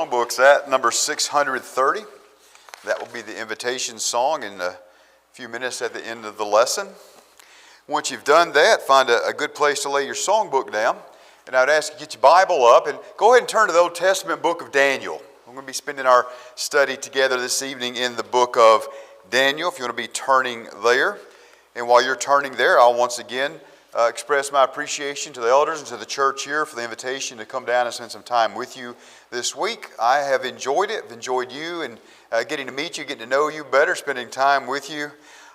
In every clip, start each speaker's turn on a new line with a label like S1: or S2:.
S1: Songbooks at number 630. That will be the invitation song in a few minutes at the end of the lesson. Once you've done that, find a good place to lay your songbook down. And I would ask you to get your Bible up and go ahead and turn to the Old Testament book of Daniel. We're going to be spending our study together this evening in the book of Daniel, if you want to be turning there. And while you're turning there, I'll once again express my appreciation to the elders and to the church here for the invitation to come down and spend some time with you this week. I have enjoyed it. I've enjoyed you and getting to meet you, getting to know you better, spending time with you.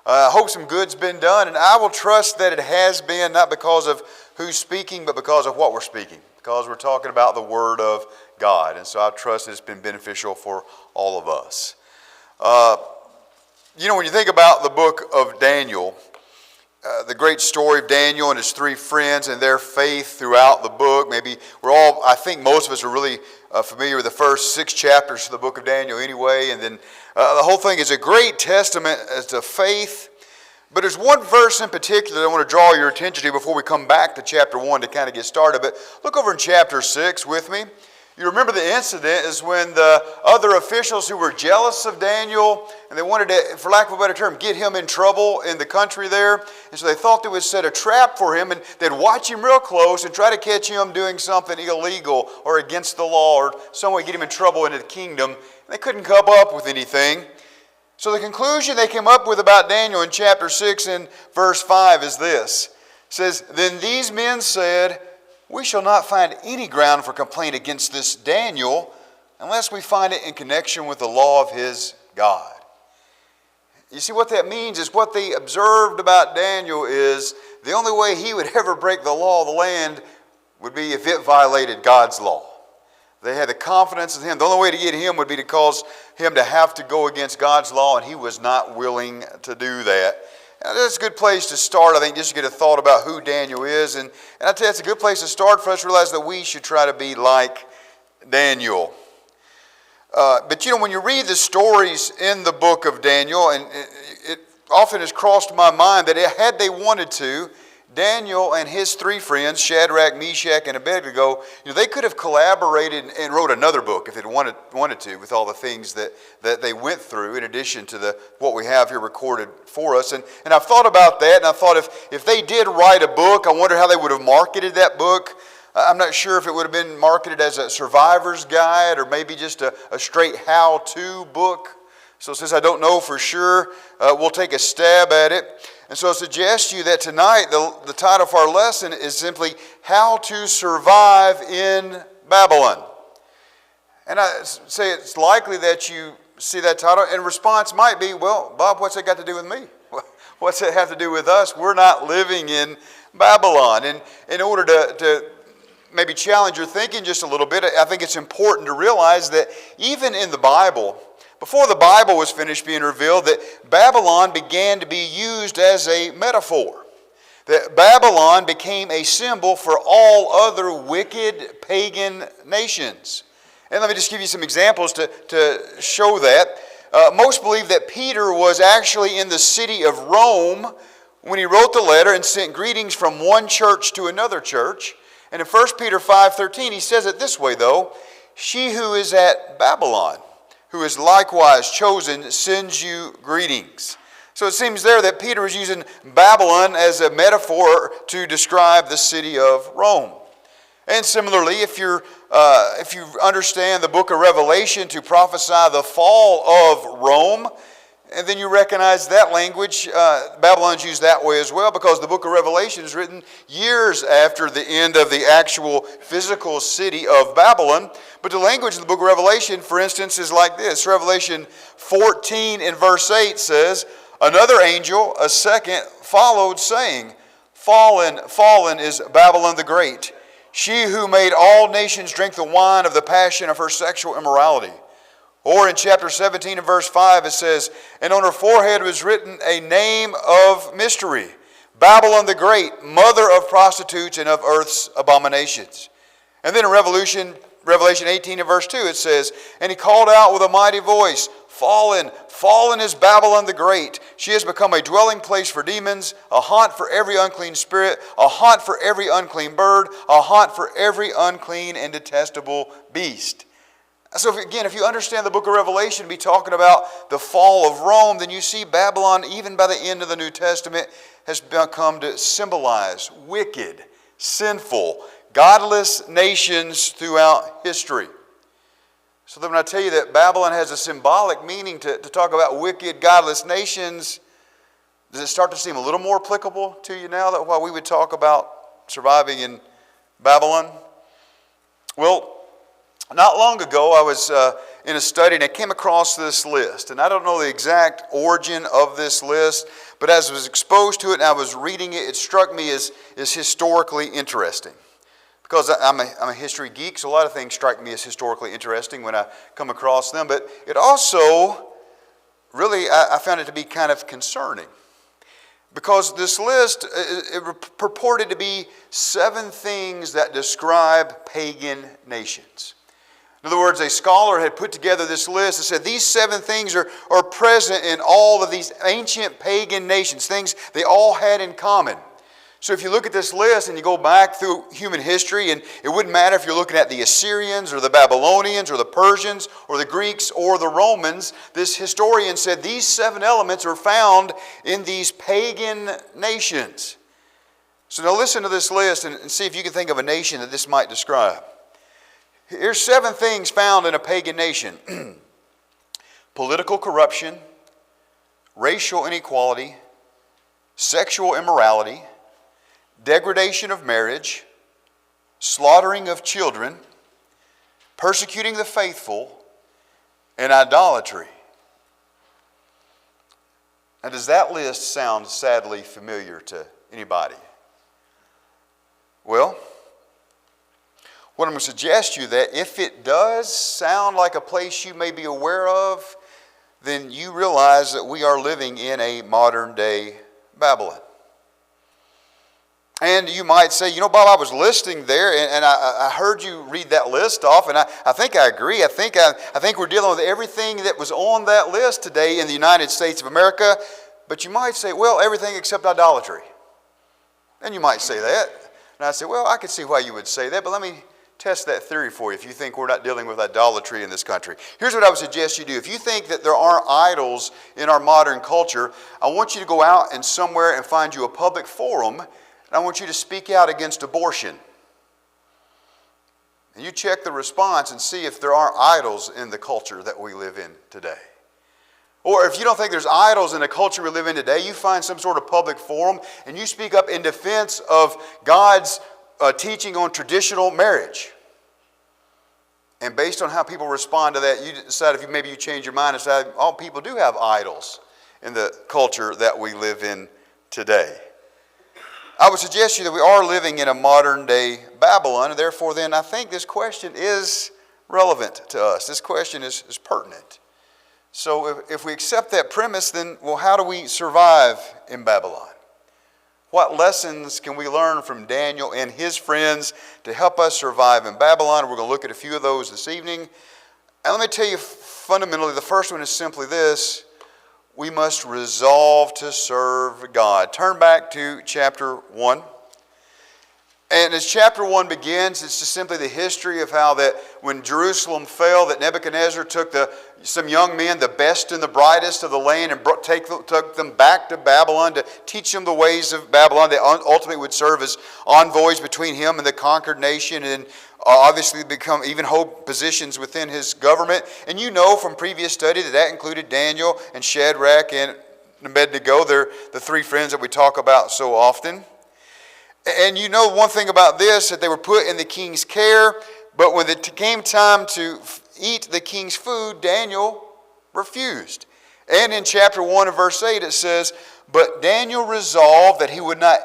S1: I hope some good's been done, and I will trust that it has been, not because of who's speaking, but because of what we're speaking, because we're talking about the Word of God. And so I trust it's been beneficial for all of us. When you think about the book of Daniel, the great story of Daniel and his three friends and their faith throughout the book. Maybe I think most of us are really familiar with the first 6 chapters of the book of Daniel anyway. And then the whole thing is a great testament as to faith. But there's one verse in particular that I want to draw your attention to before we come back to chapter 1 to kind of get started. But look over in chapter 6 with me. You remember the incident is when the other officials who were jealous of Daniel, and they wanted to, for lack of a better term, get him in trouble in the country there. And so they thought they would set a trap for him, and they'd watch him real close and try to catch him doing something illegal or against the law or some way get him in trouble into the kingdom. And they couldn't come up with anything. So the conclusion they came up with about Daniel in chapter 6 and verse 5 is this. It says, "Then these men said, 'We shall not find any ground for complaint against this Daniel unless we find it in connection with the law of his God.'" You see, what that means is what they observed about Daniel is the only way he would ever break the law of the land would be if it violated God's law. They had the confidence in him. The only way to get him would be to cause him to have to go against God's law, and he was not willing to do that. That's a good place to start, I think, just to get a thought about who Daniel is. And I tell you, it's a good place to start for us to realize that we should try to be like Daniel. But when you read the stories in the book of Daniel, and it often has crossed my mind that had they wanted to, Daniel and his 3 friends, Shadrach, Meshach, and Abednego, they could have collaborated and wrote another book if they'd wanted to, with all the things that they went through in addition to what we have here recorded for us. And I've thought about that, and I thought if they did write a book, I wonder how they would have marketed that book. I'm not sure if it would have been marketed as a survivor's guide or maybe just a straight how-to book. So since I don't know for sure, we'll take a stab at it. And so I suggest to you that tonight the title of our lesson is simply How to Survive in Babylon. And I say it's likely that you see that title and response might be, well, Bob, what's that got to do with me? What's that have to do with us? We're not living in Babylon. And in order to maybe challenge your thinking just a little bit, I think it's important to realize that even in the Bible, before the Bible was finished being revealed, that Babylon began to be used as a metaphor. That Babylon became a symbol for all other wicked pagan nations. And let me just give you some examples to show that. Most believe that Peter was actually in the city of Rome when he wrote the letter and sent greetings from one church to another church. And in 1 Peter 5:13, he says it this way, though, "She who is at Babylon, who is likewise chosen, sends you greetings." So it seems there that Peter is using Babylon as a metaphor to describe the city of Rome. And similarly, if you understand the book of Revelation to prophesy the fall of Rome, and then you recognize that language, Babylon's used that way as well, because the book of Revelation is written years after the end of the actual physical city of Babylon. But the language of the book of Revelation, for instance, is like this. Revelation 14 in verse 8 says, "Another angel, a second, followed, saying, 'Fallen, fallen is Babylon the Great, she who made all nations drink the wine of the passion of her sexual immorality.'" Or in chapter 17 and verse 5 it says, "And on her forehead was written a name of mystery, Babylon the Great, mother of prostitutes and of earth's abominations." And then in Revelation 18 and verse 2 it says, "And he called out with a mighty voice, 'Fallen, fallen is Babylon the Great. She has become a dwelling place for demons, a haunt for every unclean spirit, a haunt for every unclean bird, a haunt for every unclean and detestable beast.'" So if you understand the book of Revelation to be talking about the fall of Rome, then you see Babylon, even by the end of the New Testament, has become to symbolize wicked, sinful, godless nations throughout history. So then when I tell you that Babylon has a symbolic meaning to talk about wicked, godless nations, does it start to seem a little more applicable to you now that while we would talk about surviving in Babylon? Well, not long ago, I was in a study and I came across this list. And I don't know the exact origin of this list, but as I was exposed to it and I was reading it, it struck me as historically interesting. Because I'm a history geek, so a lot of things strike me as historically interesting when I come across them. But it also, really, I found it to be kind of concerning. Because this list, it purported to be 7 things that describe pagan nations. In other words, a scholar had put together this list and said these 7 things are present in all of these ancient pagan nations, things they all had in common. So if you look at this list and you go back through human history, and it wouldn't matter if you're looking at the Assyrians or the Babylonians or the Persians or the Greeks or the Romans, this historian said these 7 elements are found in these pagan nations. So now listen to this list and see if you can think of a nation that this might describe. Here's 7 things found in a pagan nation. Political corruption, racial inequality, sexual immorality, degradation of marriage, slaughtering of children, persecuting the faithful, and idolatry. Now, does that list sound sadly familiar to anybody? Well, what I'm going to suggest to you that if it does sound like a place you may be aware of, then you realize that we are living in a modern day Babylon. And you might say, you know, Bob, I was listening there and I heard you read that list off, and I think I agree. I think we're dealing with everything that was on that list today in the United States of America. But you might say, well, everything except idolatry. And you might say that. And I say, well, I could see why you would say that, but let me test that theory for you if you think we're not dealing with idolatry in this country. Here's what I would suggest you do. If you think that there aren't idols in our modern culture, I want you to go out and somewhere and find you a public forum, and I want you to speak out against abortion. And you check the response and see if there aren't idols in the culture that we live in today. Or if you don't think there's idols in the culture we live in today, you find some sort of public forum and you speak up in defense of God's teaching on traditional marriage. And based on how people respond to that, you decide if maybe you change your mind and decide, oh, people do have idols in the culture that we live in today. I would suggest to you that we are living in a modern day Babylon, and therefore then I think this question is relevant to us. This question is pertinent. So if we accept that premise, then, well, how do we survive in Babylon? What lessons can we learn from Daniel and his friends to help us survive in Babylon? We're going to look at a few of those this evening. And let me tell you fundamentally, the first one is simply this: we must resolve to serve God. Turn back to chapter 1. And as chapter 1 begins, it's just simply the history of how that when Jerusalem fell, that Nebuchadnezzar took some young men, the best and the brightest of the land, and took them back to Babylon to teach them the ways of Babylon. They ultimately would serve as envoys between him and the conquered nation, and obviously become even hold positions within his government. And you know from previous study that included Daniel and Shadrach and Abednego. They're the 3 friends that we talk about so often. And you know one thing about this, that they were put in the king's care, but when it came time to eat the king's food, Daniel refused. And in chapter 1 and verse 8 it says, "But Daniel resolved that he would not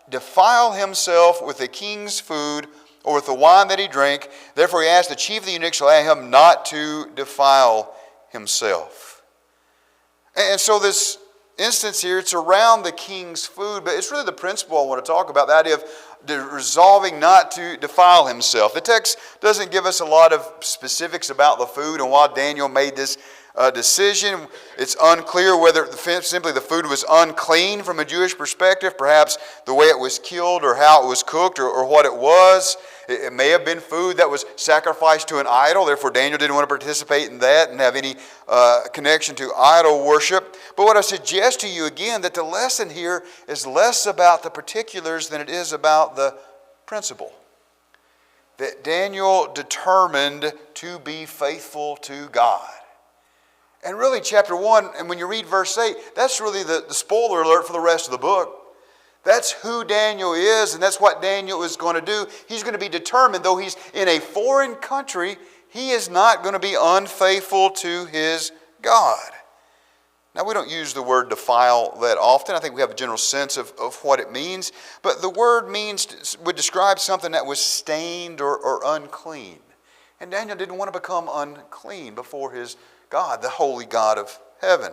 S1: defile himself with the king's food or with the wine that he drank. Therefore he asked the chief of the eunuchs to allow him not to defile himself." And so this instance here, it's around the king's food, but it's really the principle I want to talk about, the idea of resolving not to defile himself. The text doesn't give us a lot of specifics about the food, and while Daniel made this decision, it's unclear whether simply the food was unclean from a Jewish perspective, perhaps the way it was killed or how it was cooked or what it was. It may have been food that was sacrificed to an idol. Therefore, Daniel didn't want to participate in that and have any connection to idol worship. But what I suggest to you again, that the lesson here is less about the particulars than it is about the principle. That Daniel determined to be faithful to God. And really, chapter 1, and when you read verse 8, that's really the spoiler alert for the rest of the book. That's who Daniel is, and that's what Daniel is going to do. He's going to be determined, though he's in a foreign country, he is not going to be unfaithful to his God. Now, we don't use the word defile that often. I think we have a general sense of what it means. But the word would describe something that was stained or unclean. And Daniel didn't want to become unclean before his God, the holy God of heaven.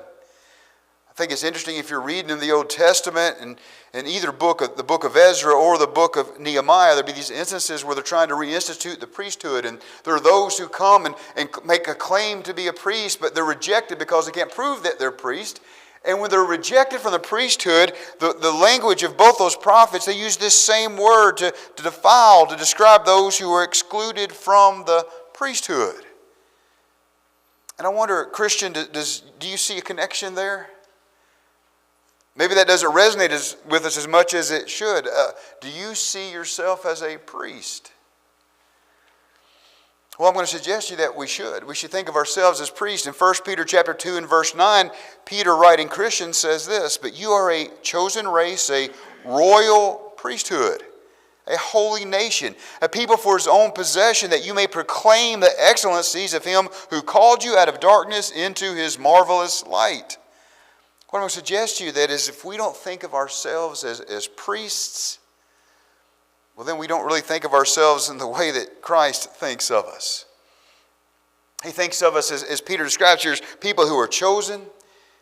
S1: I think it's interesting if you're reading in the Old Testament and in either book, the book of Ezra or the book of Nehemiah, there'll be these instances where they're trying to reinstitute the priesthood, and there are those who come and make a claim to be a priest, but they're rejected because they can't prove that they're priest. And when they're rejected from the priesthood, the language of both those prophets, they use this same word to defile, to describe those who are excluded from the priesthood. And I wonder, Christian, do you see a connection there? Maybe that doesn't resonate with us as much as it should. Do you see yourself as a priest? Well, I'm going to suggest to you that we should. We should think of ourselves as priests. In 1 Peter chapter 2 and verse 9, Peter, writing Christians, says this, "But you are a chosen race, a royal priesthood, a holy nation, a people for his own possession, that you may proclaim the excellencies of him who called you out of darkness into his marvelous light." What I'm going to suggest to you that is, if we don't think of ourselves as priests, well, then we don't really think of ourselves in the way that Christ thinks of us. He thinks of us, as Peter describes here, as people who are chosen,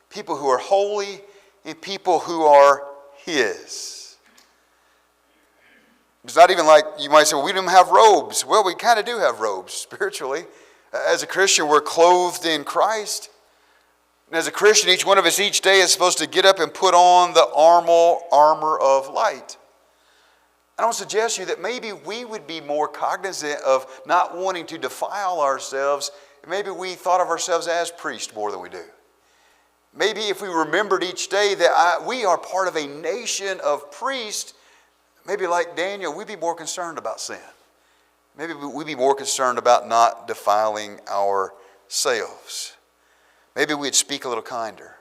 S1: people who are holy, and people who are his. It's not even like you might say, well, we don't have robes. Well, we kind of do have robes spiritually. As a Christian, we're clothed in Christ. And as a Christian, each one of us each day is supposed to get up and put on the armor of light. And I want to suggest to you that maybe we would be more cognizant of not wanting to defile ourselves. Maybe we thought of ourselves as priests more than we do. Maybe if we remembered each day that we are part of a nation of priests, maybe like Daniel, we'd be more concerned about sin. Maybe we'd be more concerned about not defiling ourselves. Maybe we'd speak a little kinder.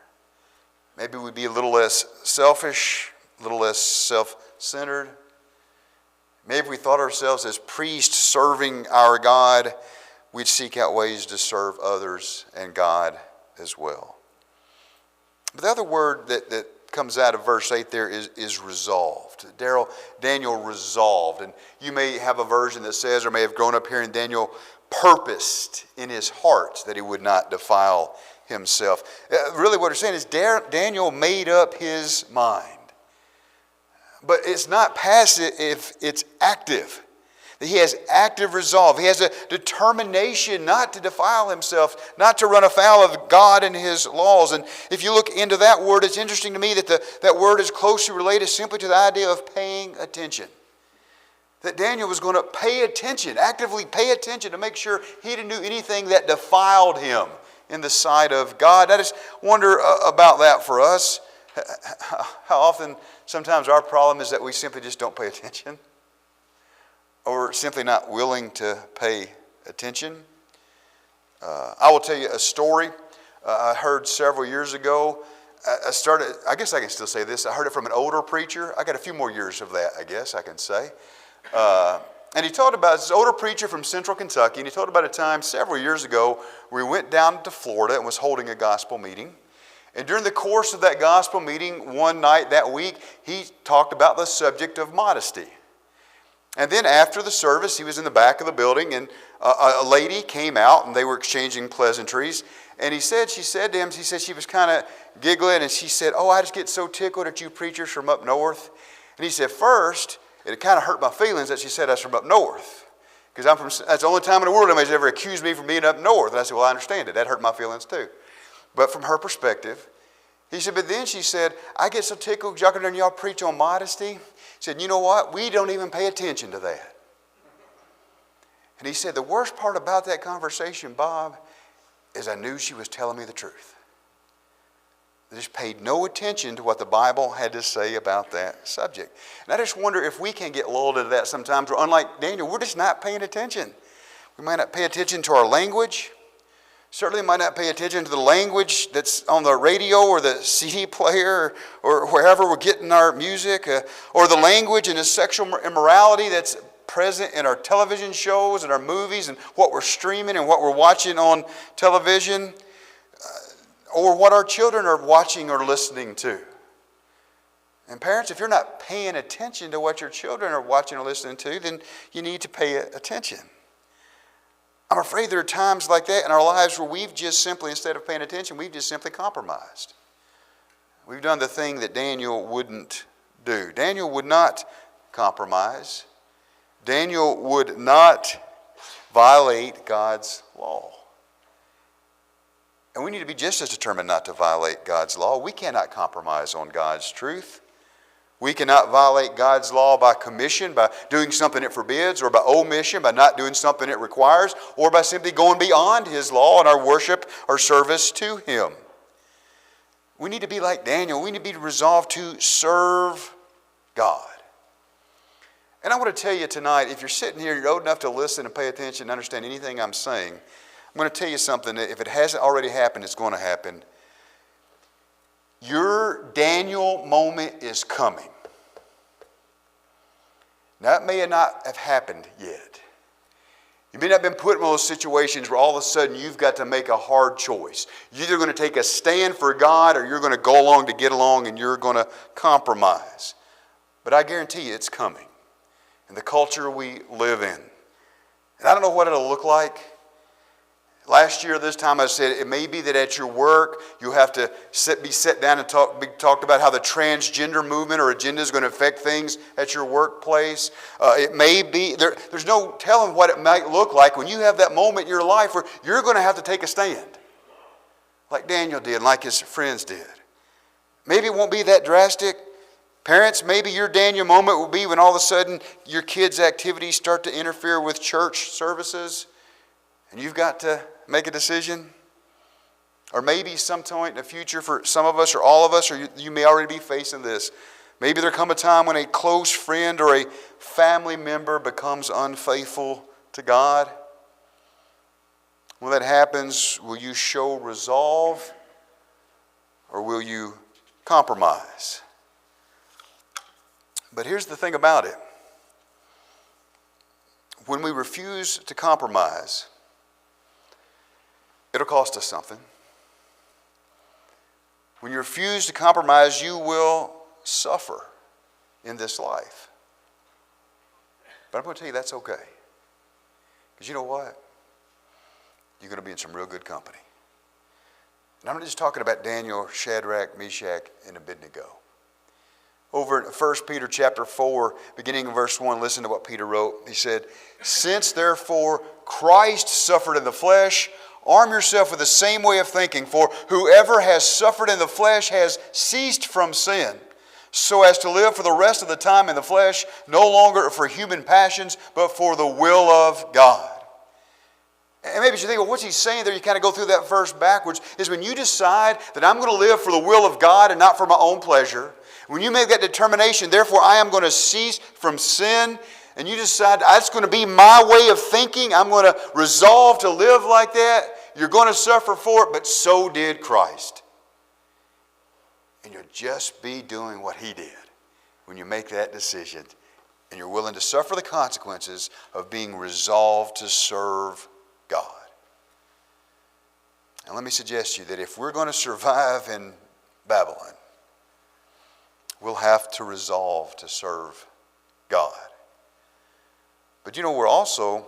S1: Maybe we'd be a little less selfish, a little less self-centered. Maybe if we thought ourselves as priests serving our God, we'd seek out ways to serve others and God as well. But the other word that comes out of verse 8 there is resolved. Daniel resolved. And you may have a version that says, or may have grown up here, and Daniel purposed in his heart that he would not defile himself. Really what we're saying is Daniel made up his mind. But it's not passive, it's active. He has active resolve. He has a determination not to defile himself, not to run afoul of God and his laws. And if you look into that word, it's interesting to me that that word is closely related simply to the idea of paying attention. That Daniel was going to pay attention, actively pay attention to make sure he didn't do anything that defiled him in the sight of God. I just wonder about that for us. How often, sometimes our problem is that we simply just don't pay attention, or simply not willing to pay attention. I will tell you a story I heard several years ago. I guess I can still say this. I heard it from an older preacher. I got a few more years of that, I guess I can say. And he told about this older preacher from central Kentucky, and he told about a time several years ago where he went down to Florida and was holding a gospel meeting. And during the course of that gospel meeting, one night that week, he talked about the subject of modesty. And then after the service, he was in the back of the building, and a lady came out, and they were exchanging pleasantries. And she said to him, she was kind of giggling, and she said, "Oh, I just get so tickled at you preachers from up north." And he said, "First, it kind of hurt my feelings that she said I was from up north. Because that's the only time in the world anybody's ever accused me from being up north." And I said, "Well, I understand it. That hurt my feelings too." But from her perspective, he said, but then she said, "I get so tickled y'all preach on modesty." He said, "You know what? We don't even pay attention to that." And he said, the worst part about that conversation, Bob, is I knew she was telling me the truth. I just paid no attention to what the Bible had to say about that subject. And I just wonder if we can get lulled into that sometimes. We're unlike Daniel, we're just not paying attention. We might not pay attention to our language. Certainly might not pay attention to the language that's on the radio or the CD player or wherever we're getting our music, or the language and the sexual immorality that's present in our television shows and our movies and what we're streaming and what we're watching on television, or what our children are watching or listening to. And parents, if you're not paying attention to what your children are watching or listening to, then you need to pay attention. I'm afraid there are times like that in our lives where we've just simply, instead of paying attention, we've just simply compromised. We've done the thing that Daniel wouldn't do. Daniel would not compromise. Daniel would not violate God's law. And we need to be just as determined not to violate God's law. We cannot compromise on God's truth. We cannot violate God's law by commission, by doing something it forbids, or by omission, by not doing something it requires, or by simply going beyond His law in our worship or service to Him. We need to be like Daniel. We need to be resolved to serve God. And I want to tell you tonight, if you're sitting here, you're old enough to listen and pay attention and understand anything I'm saying, I'm going to tell you something that if it hasn't already happened, it's going to happen. Your Daniel moment is coming. Now, it may not have happened yet. You may not have been put in one of those situations where all of a sudden you've got to make a hard choice. You're either going to take a stand for God or you're going to go along to get along and you're going to compromise. But I guarantee you it's coming in the culture we live in. And I don't know what it'll look like. Last year, this time I said it may be that at your work you have to be set down and talked about how the transgender movement or agenda is going to affect things at your workplace. It may be, there's no telling what it might look like when you have that moment in your life where you're going to have to take a stand. Like Daniel did and like his friends did. Maybe it won't be that drastic. Parents, maybe your Daniel moment will be when all of a sudden your kids' activities start to interfere with church services and you've got to make a decision. Or maybe some point in the future for some of us or all of us, or you may already be facing this. Maybe there come a time when a close friend or a family member becomes unfaithful to God. When that happens, will you show resolve or will you compromise? But here's the thing about it. When we refuse to compromise, it'll cost us something. When you refuse to compromise, you will suffer in this life. But I'm going to tell you that's okay. Because you know what? You're going to be in some real good company. And I'm not just talking about Daniel, Shadrach, Meshach, and Abednego. Over in 1 Peter chapter 4, beginning in verse 1, listen to what Peter wrote. He said, "Since therefore Christ suffered in the flesh, arm yourself with the same way of thinking, for whoever has suffered in the flesh has ceased from sin, so as to live for the rest of the time in the flesh, no longer for human passions, but for the will of God." And maybe you think, well, what's he saying there? You kind of go through that verse backwards. Is when you decide that I'm going to live for the will of God and not for my own pleasure, when you make that determination, therefore I am going to cease from sin, and you decide that's going to be my way of thinking, I'm going to resolve to live like that, you're going to suffer for it, but so did Christ. And you'll just be doing what He did when you make that decision, and you're willing to suffer the consequences of being resolved to serve God. And let me suggest to you that if we're going to survive in Babylon, we'll have to resolve to serve God. But you know, we'll also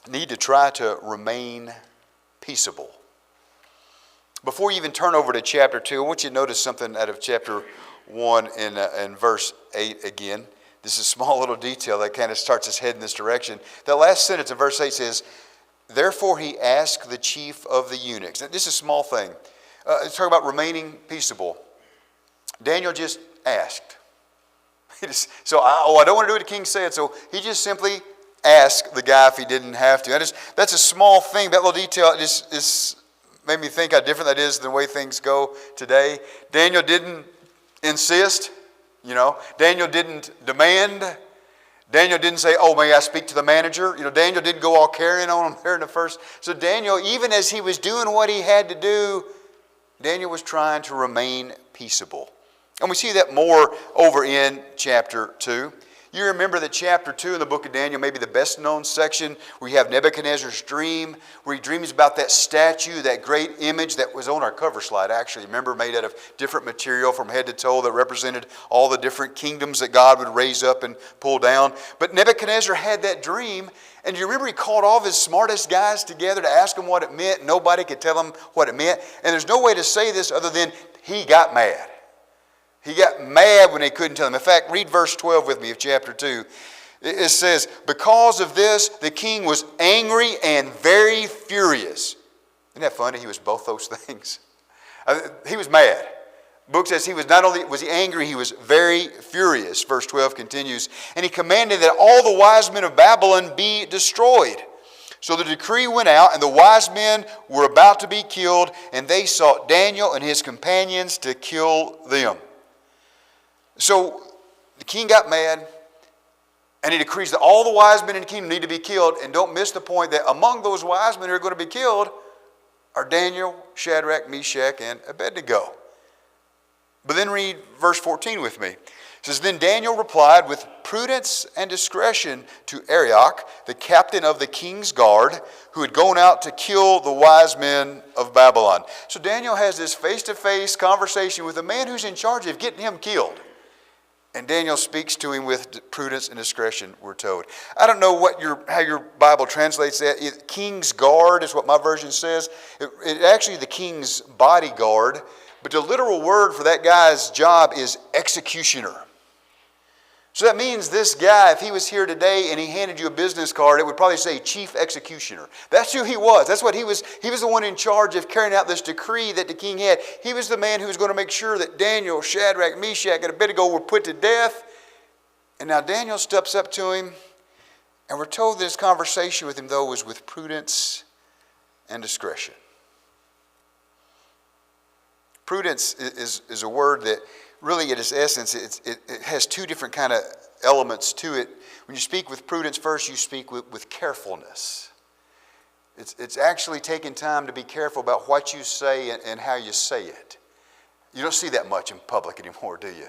S1: need to try to remain peaceable. Before you even turn over to chapter 2, I want you to notice something out of chapter 1 in verse 8 again. This is a small little detail that kind of starts us heading this direction. That last sentence in verse 8 says, "Therefore he asked the chief of the eunuchs." Now, this is a small thing. It's talking about remaining peaceable. Daniel just asked. I don't want to do what the king said, so he just simply ask the guy if he didn't have to. That's a small thing. That little detail just made me think how different that is than the way things go today. Daniel didn't insist, Daniel didn't demand. Daniel didn't say, oh, may I speak to the manager? Daniel didn't go all carrying on him there in the first. So Daniel, even as he was doing what he had to do, Daniel was trying to remain peaceable. And we see that more over in chapter 2. You remember that chapter 2 in the book of Daniel may be the best known section where you have Nebuchadnezzar's dream, where he dreams about that statue, that great image that was on our cover slide actually. Remember, made out of different material from head to toe that represented all the different kingdoms that God would raise up and pull down. But Nebuchadnezzar had that dream, and you remember he called all of his smartest guys together to ask him what it meant. Nobody could tell him what it meant. And there's no way to say this other than he got mad. He got mad when they couldn't tell him. In fact, read verse 12 with me of chapter 2. It says, because of this, the king was angry and very furious. Isn't that funny? He was both those things. He was mad. The book says he was not only was he angry, he was very furious. Verse 12 continues, and he commanded that all the wise men of Babylon be destroyed. So the decree went out, and the wise men were about to be killed, and they sought Daniel and his companions to kill them. So the king got mad, and he decrees that all the wise men in the kingdom need to be killed. And don't miss the point that among those wise men who are going to be killed are Daniel, Shadrach, Meshach, and Abednego. But then read verse 14 with me. It says, then Daniel replied with prudence and discretion to Arioch, the captain of the king's guard, who had gone out to kill the wise men of Babylon. So Daniel has this face-to-face conversation with a man who's in charge of getting him killed. And Daniel speaks to him with prudence and discretion, we're told. I don't know how your Bible translates that. King's guard is what my version says. It actually the king's bodyguard, but the literal word for that guy's job is executioner. So that means this guy, if he was here today and he handed you a business card, it would probably say chief executioner. That's who he was. That's what he was. He was the one in charge of carrying out this decree that the king had. He was the man who was going to make sure that Daniel, Shadrach, Meshach, and Abednego were put to death. And now Daniel steps up to him, and we're told this conversation with him, though, was with prudence and discretion. Prudence is a word that really, at its essence, it has two different kind of elements to it. When you speak with prudence, first you speak with carefulness. It's actually taking time to be careful about what you say and how you say it. You don't see that much in public anymore, do you?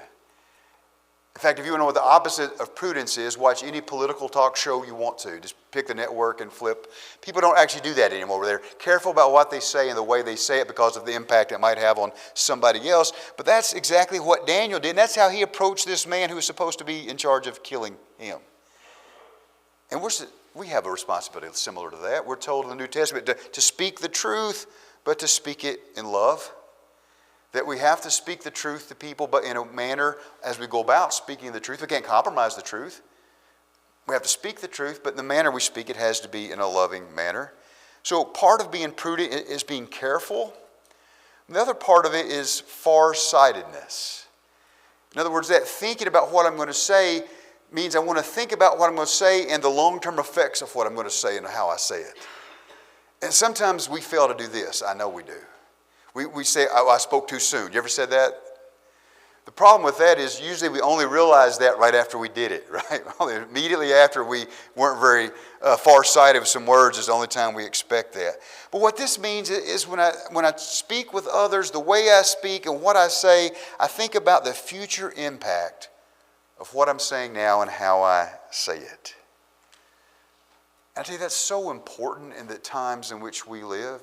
S1: In fact, if you want to know what the opposite of prudence is, watch any political talk show you want to. Just pick the network and flip. People don't actually do that anymore. They're careful about what they say and the way they say it because of the impact it might have on somebody else. But that's exactly what Daniel did. And that's how he approached this man who was supposed to be in charge of killing him. And we have a responsibility similar to that. We're told in the New Testament to speak the truth, but to speak it in love. That we have to speak the truth to people, but in a manner as we go about speaking the truth. We can't compromise the truth. We have to speak the truth, but in the manner we speak it has to be in a loving manner. So part of being prudent is being careful. The other part of it is far-sightedness. In other words, that thinking about what I'm going to say means I want to think about what I'm going to say and the long-term effects of what I'm going to say and how I say it. And sometimes we fail to do this. I know we do. We say, oh, I spoke too soon. You ever said that? The problem with that is usually we only realize that right after we did it, right? Immediately after we weren't very far-sighted with some words is the only time we expect that. But what this means is when I speak with others, the way I speak and what I say, I think about the future impact of what I'm saying now and how I say it. I tell you, that's so important in the times in which we live.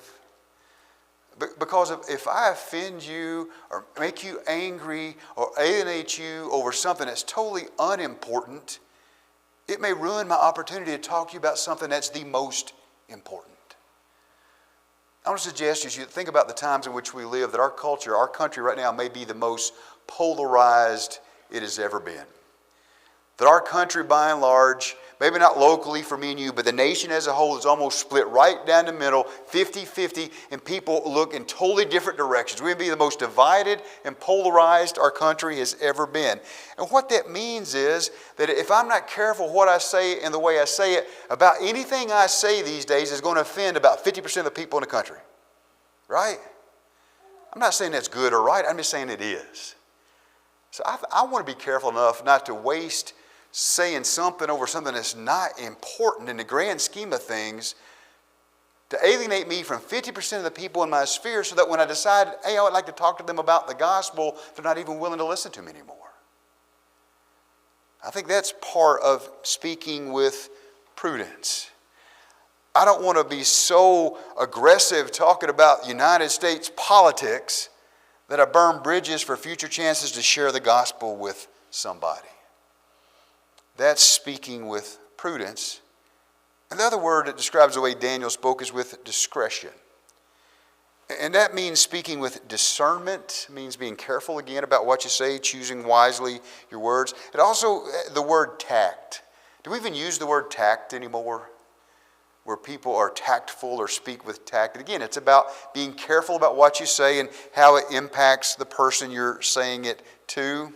S1: Because if I offend you or make you angry or alienate you over something that's totally unimportant, it may ruin my opportunity to talk to you about something that's the most important. I want to suggest as you think about the times in which we live that our culture, our country right now may be the most polarized it has ever been. That our country by and large maybe not locally for me and you, but the nation as a whole is almost split right down the middle, 50-50, and people look in totally different directions. We'd be the most divided and polarized our country has ever been. And what that means is that if I'm not careful what I say and the way I say it, about anything I say these days is going to offend about 50% of the people in the country. Right? I'm not saying that's good or right. I'm just saying it is. So I want to be careful enough not to waste saying something over something that's not important in the grand scheme of things to alienate me from 50% of the people in my sphere so that when I decide, hey, I would like to talk to them about the gospel, they're not even willing to listen to me anymore. I think that's part of speaking with prudence. I don't want to be so aggressive talking about United States politics that I burn bridges for future chances to share the gospel with somebody. That's speaking with prudence. And the other word that describes the way Daniel spoke is with discretion. And that means speaking with discernment, means being careful again about what you say, choosing wisely your words. It also, the word tact. Do we even use the word tact anymore? Where people are tactful or speak with tact. And again, it's about being careful about what you say and how it impacts the person you're saying it to.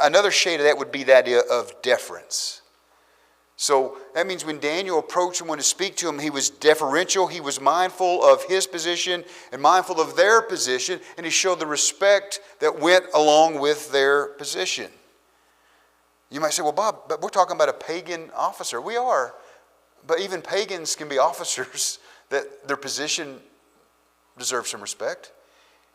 S1: Another shade of that would be the idea of deference. So that means when Daniel approached someone to speak to him, he was deferential, he was mindful of his position and mindful of their position, and he showed the respect that went along with their position. You might say, well, Bob, but we're talking about a pagan officer. We are, but even pagans can be officers that their position deserves some respect.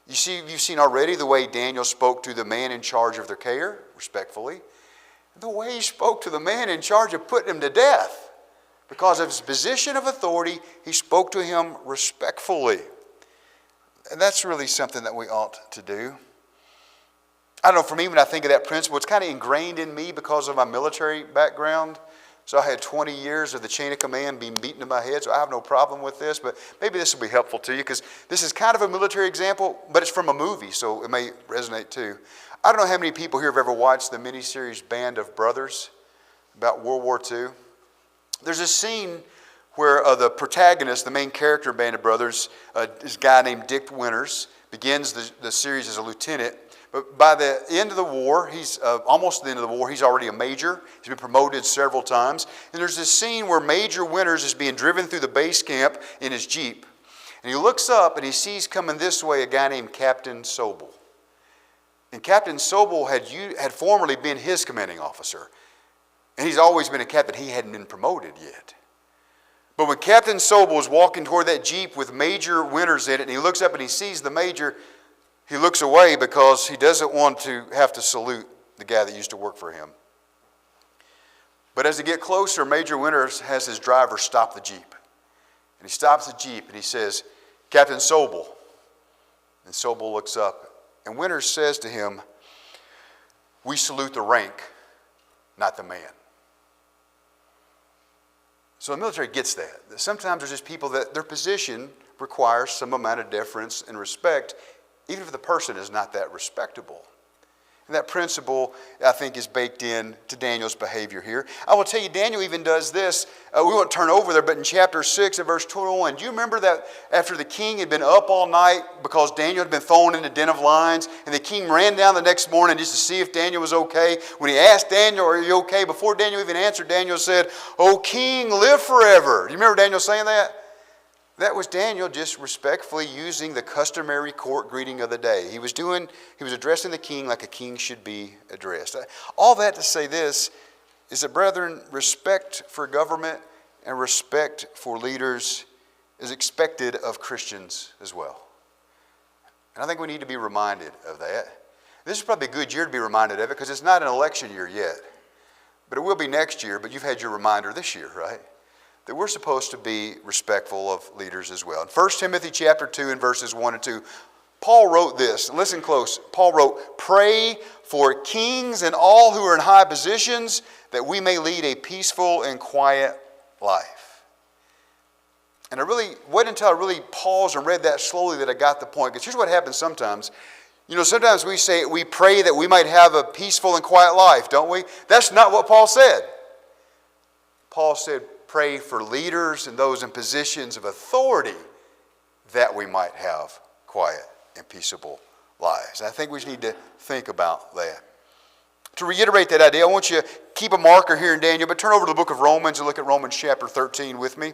S1: You've seen already the way Daniel spoke to the man in charge of their care, respectfully. The way he spoke to the man in charge of putting him to death. Because of his position of authority, he spoke to him respectfully. And that's really something that we ought to do. I don't know, for me, when I think of that principle, it's kind of ingrained in me because of my military background. So I had 20 years of the chain of command being beaten in my head, so I have no problem with this, but maybe this will be helpful to you because this is kind of a military example, but it's from a movie, so it may resonate too. I don't know how many people here have ever watched the miniseries Band of Brothers about World War II. There's a scene where the protagonist, the main character of Band of Brothers, is a guy named Dick Winters, begins the series as a lieutenant. But by the end of the war, he's almost the end of the war, he's already a major. He's been promoted several times. And there's this scene where Major Winters is being driven through the base camp in his Jeep. And he looks up and he sees coming this way a guy named Captain Sobel. And Captain Sobel had formerly been his commanding officer. And he's always been a captain. He hadn't been promoted yet. But when Captain Sobel is walking toward that Jeep with Major Winters in it, and he looks up and he sees the major, he looks away because he doesn't want to have to salute the guy that used to work for him. But as they get closer, Major Winters has his driver stop the Jeep. And he stops the Jeep and he says, Captain Sobel. And Sobel looks up and Winters says to him, we salute the rank, not the man. So the military gets that. Sometimes there's just people that their position requires some amount of deference and respect, even if the person is not that respectable. And that principle, I think, is baked in to Daniel's behavior here. I will tell you, Daniel even does this. We won't turn over there, but in chapter 6 and verse 21, do you remember that after the king had been up all night because Daniel had been thrown in the den of lions, and the king ran down the next morning just to see if Daniel was okay? When he asked Daniel, are you okay? Before Daniel even answered, Daniel said, O king, live forever. Do you remember Daniel saying that? That was Daniel just respectfully using the customary court greeting of the day. He was addressing the king like a king should be addressed. All that to say this is that, brethren, respect for government and respect for leaders is expected of Christians as well. And I think we need to be reminded of that. This is probably a good year to be reminded of it because it's not an election year yet. But it will be next year, but you've had your reminder this year, right? That we're supposed to be respectful of leaders as well. In 1 Timothy chapter 2 and verses 1 and 2, Paul wrote this. Listen close. Paul wrote, pray for kings and all who are in high positions that we may lead a peaceful and quiet life. And I really waited until I really paused and read that slowly that I got the point. Because here's what happens sometimes. You know, sometimes we pray that we might have a peaceful and quiet life, don't we? That's not what Paul said. Paul said, pray for leaders and those in positions of authority that we might have quiet and peaceable lives. I think we just need to think about that. To reiterate that idea, I want you to keep a marker here in Daniel, but turn over to the book of Romans and look at Romans chapter 13 with me.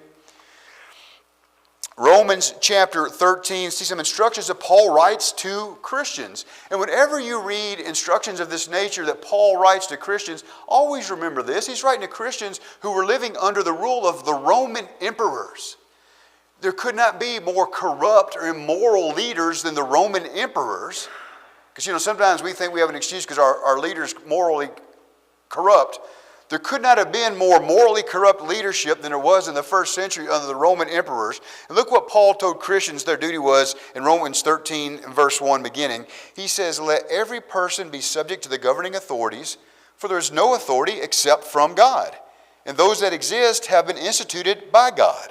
S1: Romans chapter 13, see some instructions that Paul writes to Christians. And whenever you read instructions of this nature that Paul writes to Christians, always remember this. He's writing to Christians who were living under the rule of the Roman emperors. There could not be more corrupt or immoral leaders than the Roman emperors. Because, sometimes we think we have an excuse because our leaders morally corrupt. There could not have been more morally corrupt leadership than there was in the first century under the Roman emperors. And look what Paul told Christians their duty was in Romans 13 and verse 1 beginning. He says, let every person be subject to the governing authorities, for there is no authority except from God. And those that exist have been instituted by God.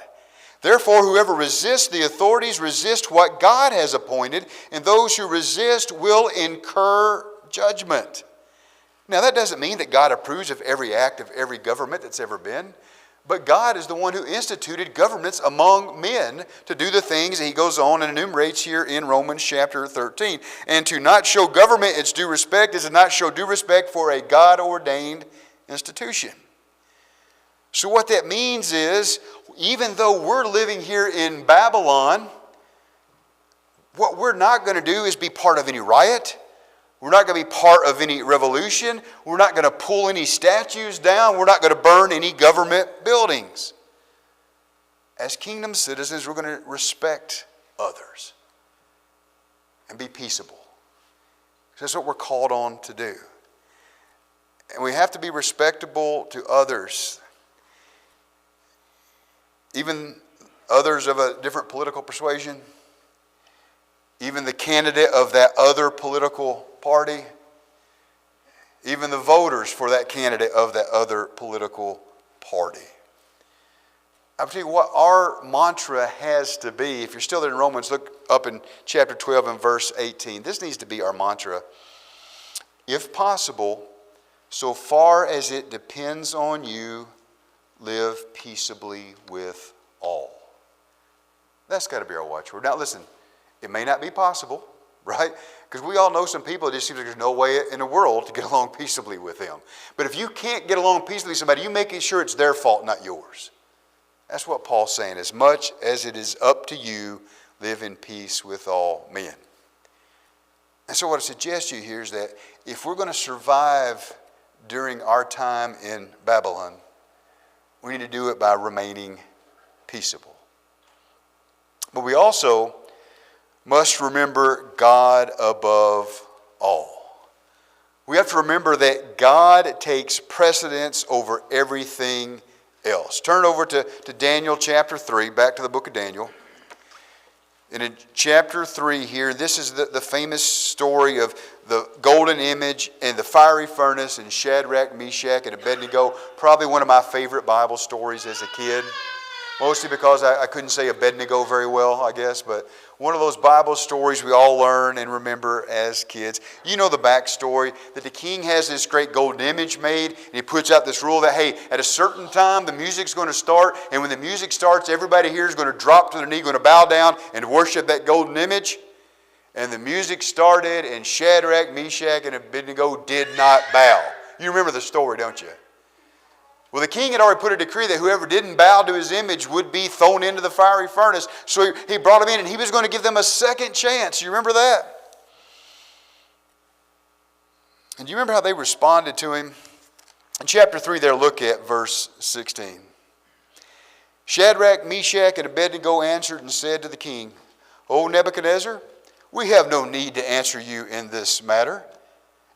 S1: Therefore, whoever resists the authorities resists what God has appointed, and those who resist will incur judgment. Now, that doesn't mean that God approves of every act of every government that's ever been, but God is the one who instituted governments among men to do the things that he goes on and enumerates here in Romans chapter 13. And to not show government its due respect is to not show due respect for a God-ordained institution. So what that means is, even though we're living here in Babylon, what we're not going to do is be part of any riot. We're not going to be part of any revolution. We're not going to pull any statues down. We're not going to burn any government buildings. As kingdom citizens, we're going to respect others and be peaceable. That's what we're called on to do. And we have to be respectable to others, even others of a different political persuasion, even the candidate of that other political party, even the voters for that candidate of that other political party. I'll tell you what our mantra has to be. If you're still there in Romans, look up in chapter 12 and verse 18. This needs to be our mantra. If possible, so far as it depends on you, live peaceably with all. That's got to be our watchword. Now listen, it may not be possible, right? Because we all know some people, it just seems like there's no way in the world to get along peaceably with them. But if you can't get along peaceably with somebody, you making sure it's their fault, not yours. That's what Paul's saying. As much as it is up to you, live in peace with all men. And so what I suggest to you here is that if we're going to survive during our time in Babylon, we need to do it by remaining peaceable. But we also must remember God above all. We have to remember that God takes precedence over everything else. Turn over to Daniel chapter 3, back to the book of Daniel. And in chapter 3 here, this is the famous story of the golden image and the fiery furnace and Shadrach, Meshach, and Abednego. Probably one of my favorite Bible stories as a kid. Mostly because I couldn't say Abednego very well, I guess. But one of those Bible stories we all learn and remember as kids. You know the backstory, that the king has this great golden image made. And he puts out this rule that, hey, at a certain time the music's going to start. And when the music starts, everybody here is going to drop to their knee, going to bow down and worship that golden image. And the music started and Shadrach, Meshach, and Abednego did not bow. You remember the story, don't you? Well, the king had already put a decree that whoever didn't bow to his image would be thrown into the fiery furnace. So he brought them in and he was going to give them a second chance. You remember that? And do you remember how they responded to him? In chapter 3 there, look at verse 16. Shadrach, Meshach, and Abednego answered and said to the king, O Nebuchadnezzar, we have no need to answer you in this matter.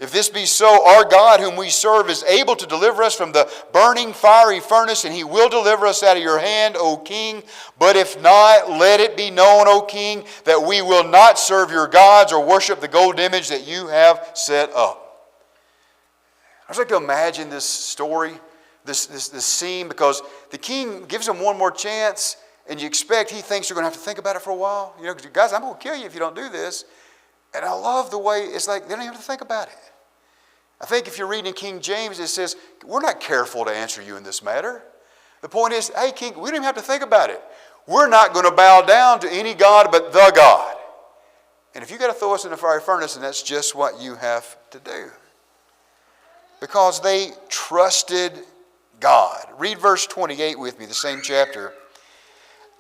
S1: If this be so, our God whom we serve is able to deliver us from the burning fiery furnace, and he will deliver us out of your hand, O king. But if not, let it be known, O king, that we will not serve your gods or worship the golden image that you have set up. I just like to imagine this story, this scene, because the king gives them one more chance, and you expect he thinks you're going to have to think about it for a while. You know, because guys, I'm going to kill you if you don't do this. And I love the way it's like they don't even have to think about it. I think if you're reading King James, it says, we're not careful to answer you in this matter. The point is, hey, king, we don't even have to think about it. We're not going to bow down to any god but the God. And if you got to throw us in the fiery furnace, then that's just what you have to do. Because they trusted God. Read verse 28 with me, the same chapter.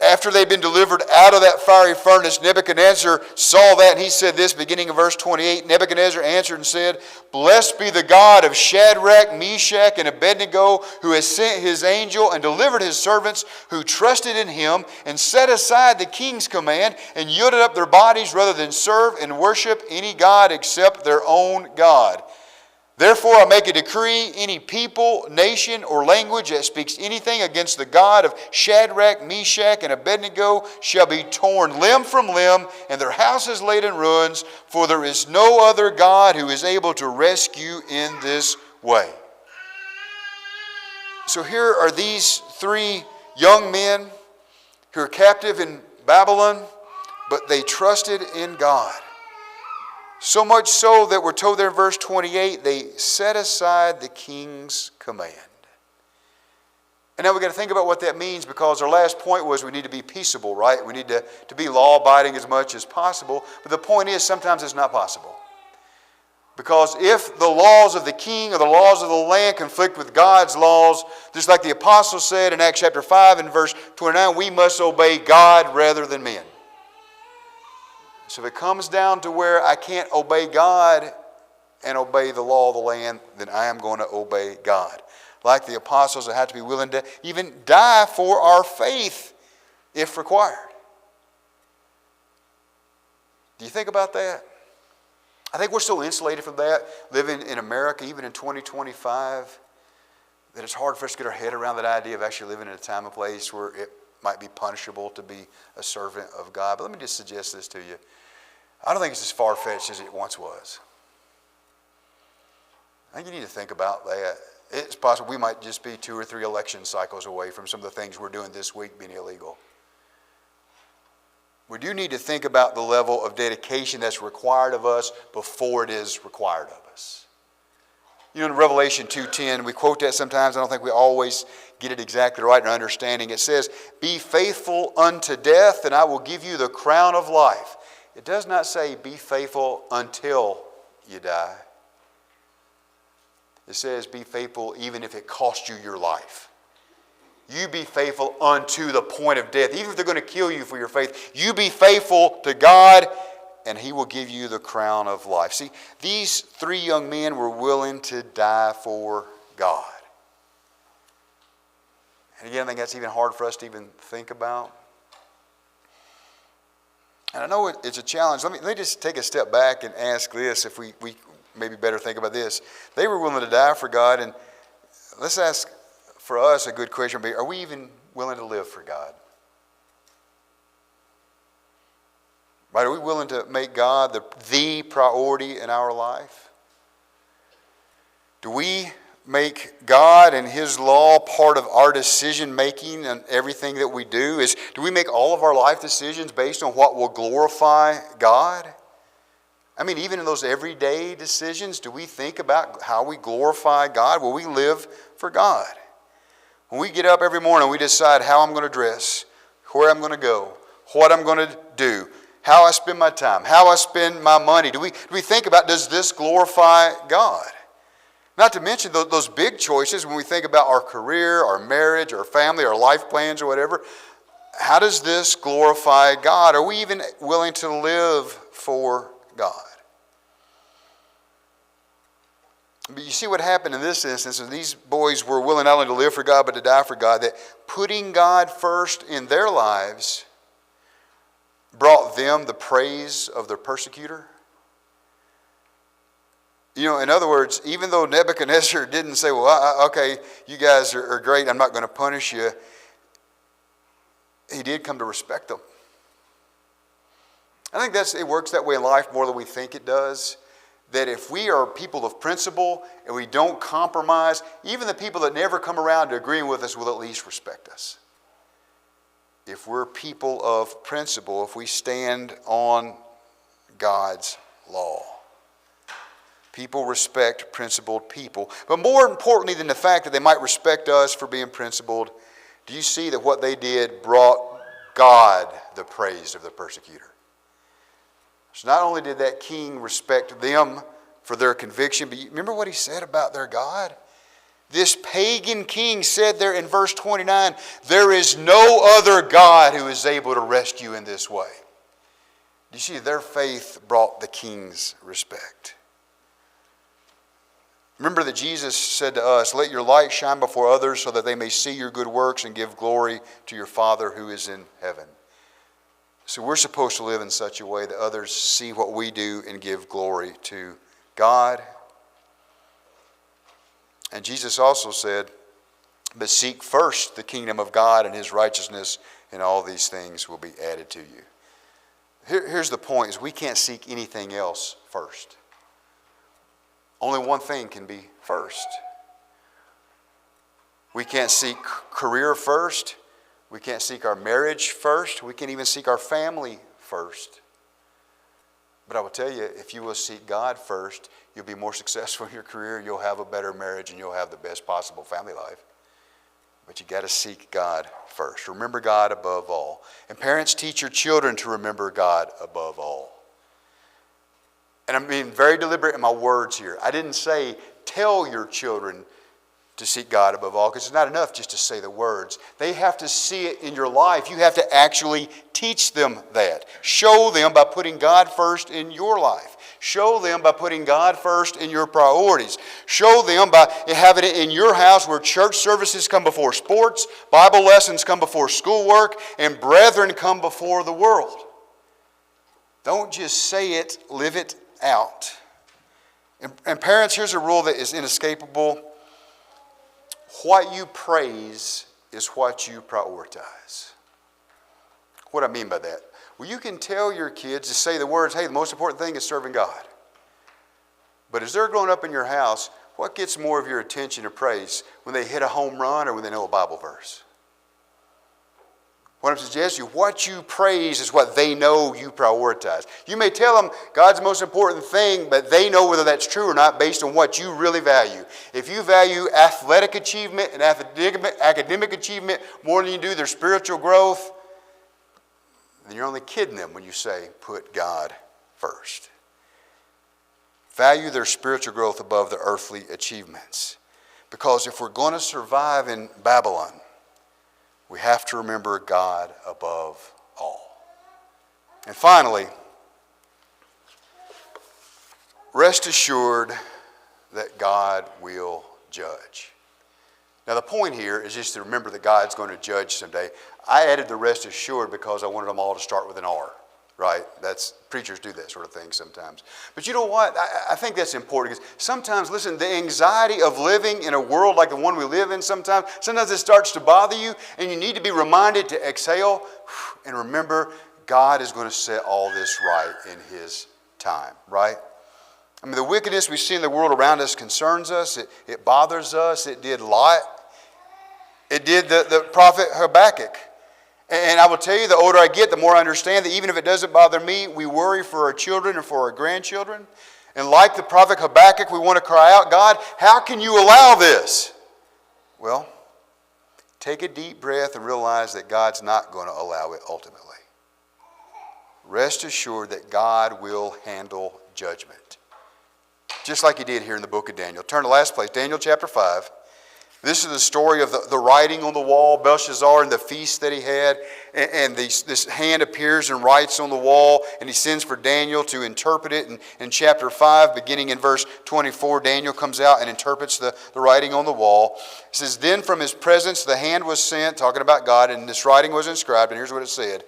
S1: After they'd been delivered out of that fiery furnace, Nebuchadnezzar saw that, and he said this, beginning of verse 28, Nebuchadnezzar answered and said, Blessed be the God of Shadrach, Meshach, and Abednego, who has sent his angel and delivered his servants who trusted in him, and set aside the king's command, and yielded up their bodies rather than serve and worship any god except their own God. Therefore I make a decree, any people, nation, or language that speaks anything against the God of Shadrach, Meshach, and Abednego shall be torn limb from limb, and their houses laid in ruins, for there is no other God who is able to rescue in this way. So here are these three young men who are captive in Babylon, but they trusted in God. So much so that we're told there in verse 28, they set aside the king's command. And now we've got to think about what that means, because our last point was we need to be peaceable, right? We need to be law-abiding as much as possible. But the point is sometimes it's not possible. Because if the laws of the king or the laws of the land conflict with God's laws, just like the apostle said in Acts chapter 5 and verse 29, we must obey God rather than men. So if it comes down to where I can't obey God and obey the law of the land, then I am going to obey God. Like the apostles, I have to be willing to even die for our faith if required. Do you think about that? I think we're so insulated from that, living in America, even in 2025, that it's hard for us to get our head around that idea of actually living in a time and place where it might be punishable to be a servant of God. But let me just suggest this to you. I don't think it's as far-fetched as it once was. I think you need to think about that. It's possible we might just be 2 or 3 election cycles away from some of the things we're doing this week being illegal. We do need to think about the level of dedication that's required of us before it is required of us. You know, in Revelation 2:10, we quote that sometimes. I don't think we always get it exactly right in our understanding. It says, "Be faithful unto death, and I will give you the crown of life." It does not say, "Be faithful until you die." It says, "Be faithful even if it costs you your life." You be faithful unto the point of death. Even if they're going to kill you for your faith, you be faithful to God, and He will give you the crown of life. See, these 3 young men were willing to die for God. And again, I think that's even hard for us to even think about. And I know it's a challenge. Let me just take a step back and ask this, if we maybe better think about this. They were willing to die for God, and let's ask for us a good question would be, are we even willing to live for God? Right? Are we willing to make God the priority in our life? Do we make God and His law part of our decision making and everything that we do? Do we make all of our life decisions based on what will glorify God? I mean, even in those everyday decisions, do we think about how we glorify God? Will we live for God? When we get up every morning, we decide how I'm going to dress, where I'm going to go, what I'm going to do, how I spend my time, how I spend my money. Do we think about, does this glorify God? Not to mention those big choices when we think about our career, our marriage, our family, our life plans or whatever. How does this glorify God? Are we even willing to live for God? But you see what happened in this instance, and these boys were willing not only to live for God, but to die for God, that putting God first in their lives brought them the praise of their persecutor. You know, in other words, even though Nebuchadnezzar didn't say, well, okay, you guys are great, I'm not going to punish you, he did come to respect them. I think it works that way in life more than we think it does. That if we are people of principle and we don't compromise, even the people that never come around to agreeing with us will at least respect us. If we're people of principle, if we stand on God's law. People respect principled people. But more importantly than the fact that they might respect us for being principled, Do you see that what they did brought God the praise of the persecutor? So not only did that king respect them for their conviction, but you remember what he said about their God? This pagan king said there in verse 29, there is no other God who is able to rescue in this way. Do you see, their faith brought the king's respect. Remember that Jesus said to us, let your light shine before others so that they may see your good works and give glory to your Father who is in heaven. So we're supposed to live in such a way that others see what we do and give glory to God. And Jesus also said, but seek first the kingdom of God and his righteousness, and all these things will be added to you. Here's the point, is we can't seek anything else first. Only one thing can be first. We can't seek career first. We can't seek our marriage first. We can't even seek our family first. But I will tell you, if you will seek God first, you'll be more successful in your career, you'll have a better marriage, and you'll have the best possible family life. But you got to seek God first. Remember God above all. And parents, teach your children to remember God above all. And I'm being very deliberate in my words here. I didn't say tell your children to seek God above all, because it's not enough just to say the words. They have to see it in your life. You have to actually teach them that. Show them by putting God first in your life. Show them by putting God first in your priorities. Show them by having it in your house where church services come before sports, Bible lessons come before schoolwork, and brethren come before the world. Don't just say it, live it out. And parents, here's a rule that is inescapable. What you praise is what you prioritize. What do I mean by that? Well, you can tell your kids to say the words, hey, the most important thing is serving God. But as they're growing up in your house, what gets more of your attention or praise? When they hit a home run or when they know a Bible verse? What I'm suggesting, what you praise is what they know you prioritize. You may tell them God's the most important thing, but they know whether that's true or not based on what you really value. If you value athletic achievement and academic achievement more than you do their spiritual growth, then you're only kidding them when you say, put God first. Value their spiritual growth above their earthly achievements. Because if we're going to survive in Babylon, we have to remember God above all. And finally, rest assured that God will judge. Now the point here is just to remember that God's going to judge someday. I added the rest assured because I wanted them all to start with an R, right? Preachers do that sort of thing sometimes. But you know what? I think that's important because sometimes, listen, the anxiety of living in a world like the one we live in sometimes it starts to bother you, and you need to be reminded to exhale and remember God is going to set all this right in his time, right? I mean, the wickedness we see in the world around us concerns us. It bothers us. It did Lot. It did the prophet Habakkuk. And I will tell you, the older I get, the more I understand that even if it doesn't bother me, we worry for our children and for our grandchildren. And like the prophet Habakkuk, we want to cry out, God, how can you allow this? Well, take a deep breath and realize that God's not going to allow it ultimately. Rest assured that God will handle judgment. Just like he did here in the book of Daniel. Turn to the last place, Daniel chapter 5. This is the story of the writing on the wall, Belshazzar, and the feast that he had. And this hand appears and writes on the wall, and he sends for Daniel to interpret it. And in chapter 5, beginning in verse 24, Daniel comes out and interprets the writing on the wall. It says, then from his presence the hand was sent, talking about God, and this writing was inscribed. And here's what it said.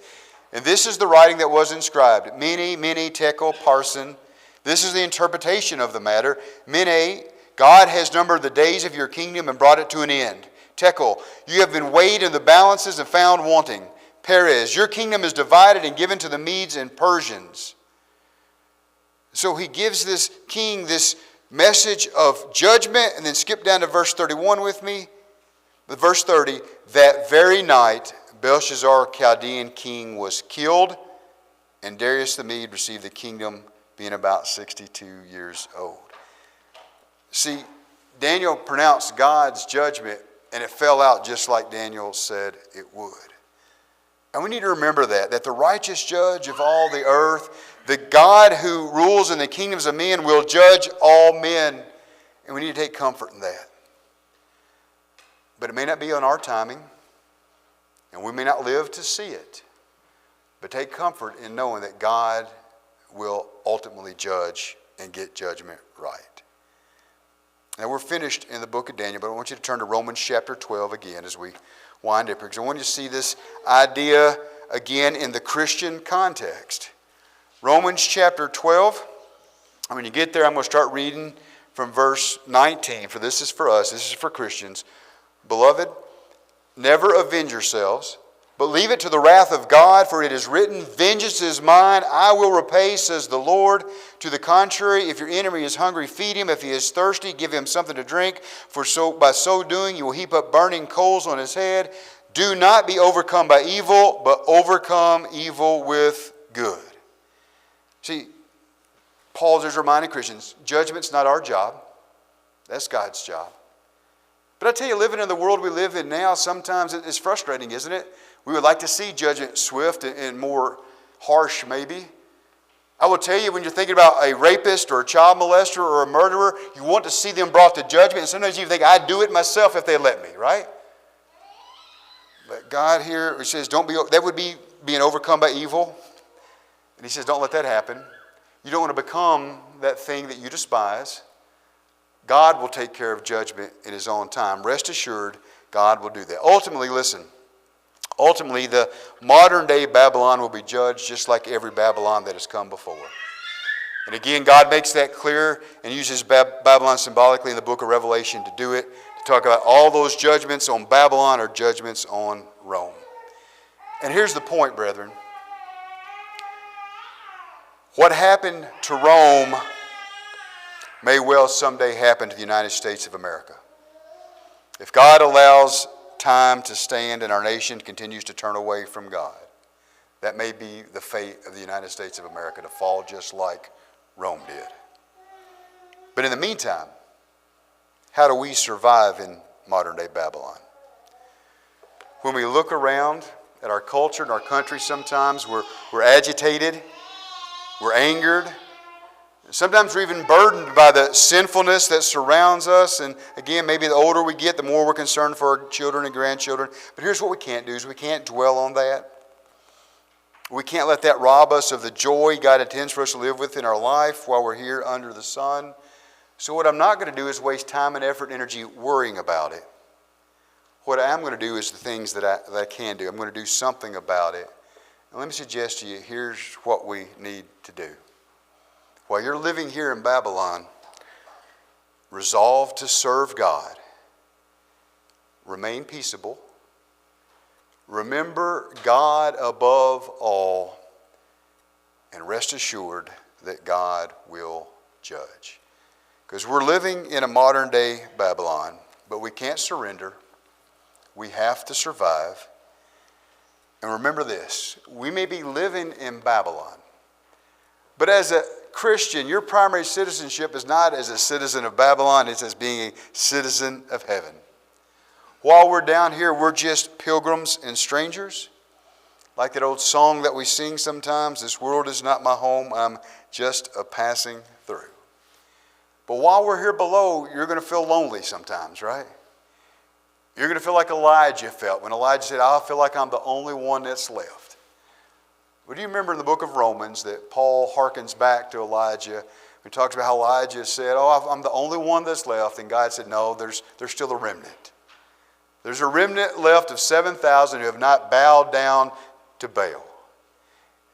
S1: And this is the writing that was inscribed. Mene, mene, tekel, parsin. This is the interpretation of the matter. Mene, God has numbered the days of your kingdom and brought it to an end. Tekel, you have been weighed in the balances and found wanting. Perez, your kingdom is divided and given to the Medes and Persians. So he gives this king this message of judgment, and then skip down to verse 31 with me. But verse 30, that very night Belshazzar, Chaldean king, was killed, and Darius the Mede received the kingdom, being about 62 years old. See, Daniel pronounced God's judgment, And it fell out just like Daniel said it would. And we need to remember that the righteous judge of all the earth, the God who rules in the kingdoms of men, will judge all men. And we need to take comfort in that. But it may not be on our timing, and we may not live to see it. But take comfort in knowing that God will ultimately judge and get judgment right. Now we're finished in the book of Daniel, but I want you to turn to Romans chapter 12 again as we wind up here, because I want you to see this idea again in the Christian context. Romans chapter 12, and when you get there, I'm going to start reading from verse 19, for this is for us, this is for Christians. Beloved, never avenge yourselves, but leave it to the wrath of God, for it is written, vengeance is mine, I will repay, says the Lord. To the contrary, if your enemy is hungry, feed him. If he is thirsty, give him something to drink. For by so doing, you will heap up burning coals on his head. Do not be overcome by evil, but overcome evil with good. See, Paul is reminding Christians, judgment's not our job. That's God's job. But I tell you, living in the world we live in now, sometimes it's frustrating, isn't it? We would like to see judgment swift and more harsh, maybe. I will tell you, when you're thinking about a rapist or a child molester or a murderer, you want to see them brought to judgment. And sometimes you think, I'd do it myself if they let me, right? But God here says, that would be being overcome by evil. And he says, don't let that happen. You don't want to become that thing that you despise. God will take care of judgment in his own time. Rest assured, God will do that. Ultimately, listen. Ultimately, the modern day Babylon will be judged just like every Babylon that has come before. And again, God makes that clear and uses Babylon symbolically in the book of Revelation to do it, to talk about all those judgments on Babylon or judgments on Rome. And here's the point, brethren. What happened to Rome may well someday happen to the United States of America. If God allows time to stand and our nation continues to turn away from God, that may be the fate of the United States of America, to fall just like Rome did. But in the meantime, how do we survive in modern day Babylon? When we look around at our culture and our country, sometimes we're agitated, we're angered. Sometimes we're even burdened by the sinfulness that surrounds us. And again, maybe the older we get, the more we're concerned for our children and grandchildren. But here's what we can't do, is we can't dwell on that. We can't let that rob us of the joy God intends for us to live with in our life while we're here under the sun. So what I'm not going to do is waste time and effort and energy worrying about it. What I am going to do is the things that I can do. I'm going to do something about it. And let me suggest to you, here's what we need to do. While you're living here in Babylon, resolve to serve God. Remain peaceable. Remember God above all. And rest assured that God will judge. Because we're living in a modern day Babylon, but we can't surrender. We have to survive. And remember this, we may be living in Babylon, but as a Christian, your primary citizenship is not as a citizen of Babylon, it's as being a citizen of heaven. While we're down here, we're just pilgrims and strangers. Like that old song that we sing sometimes, this world is not my home, I'm just a passing through. But while we're here below, you're going to feel lonely sometimes, right? You're going to feel like Elijah felt when Elijah said, I feel like I'm the only one that's left. Well, do you remember in the book of Romans that Paul harkens back to Elijah? He talks about how Elijah said, I'm the only one that's left. And God said, no, there's still a remnant. There's a remnant left of 7,000 who have not bowed down to Baal.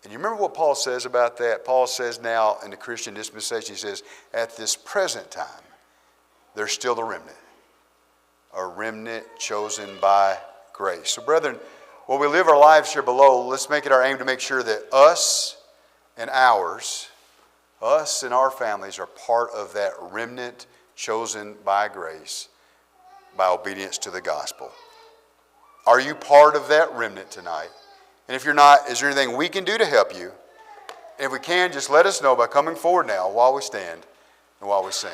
S1: And you remember what Paul says about that? Paul says now in the Christian dispensation, he says, at this present time, there's still a remnant chosen by grace. So brethren, while we live our lives here below, let's make it our aim to make sure that us and our families are part of that remnant chosen by grace, by obedience to the gospel. Are you part of that remnant tonight? And if you're not, is there anything we can do to help you? And if we can, just let us know by coming forward now while we stand and while we sing.